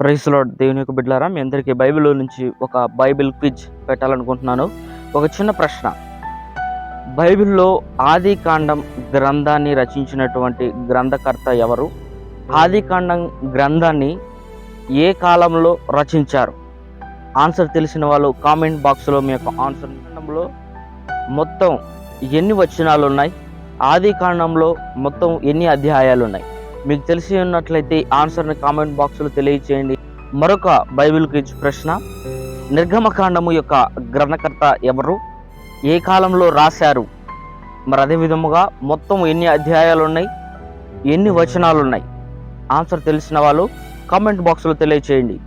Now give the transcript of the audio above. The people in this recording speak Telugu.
Praise lord. దేవుని యొక్క బిడ్డలారా, మీ అందరికీ బైబిల్ నుంచి ఒక బైబిల్ క్విజ్ పెట్టాలనుకుంటున్నాను. ఒక చిన్న ప్రశ్న. బైబిల్లో ఆది కాండం గ్రంథాన్ని రచించినటువంటి గ్రంథకర్త ఎవరు? ఆది కాండం గ్రంథాన్ని ఏ కాలంలో రచించారు? ఆన్సర్ తెలిసిన వాళ్ళు కామెంట్ బాక్స్లో మీ యొక్క ఆన్సర్. కాండంలో మొత్తం ఎన్ని వచనాలు ఉన్నాయి? ఆది కాండంలో మొత్తం ఎన్ని అధ్యాయాలు ఉన్నాయి? మీకు తెలిసి ఉన్నట్లయితే ఆన్సర్ని కామెంట్ బాక్స్లో తెలియచేయండి. మరొక బైబిల్ క్విజ్ ప్రశ్న. నిర్గమకాండము యొక్క గ్రంథకర్త ఎవరు? ఏ కాలంలో రాశారు? మరి అదే విధముగా మొత్తం ఎన్ని అధ్యాయాలు ఉన్నాయి? ఎన్ని వచనాలు ఉన్నాయి? ఆన్సర్ తెలిసిన వాళ్ళు కామెంట్ బాక్స్లో తెలియచేయండి.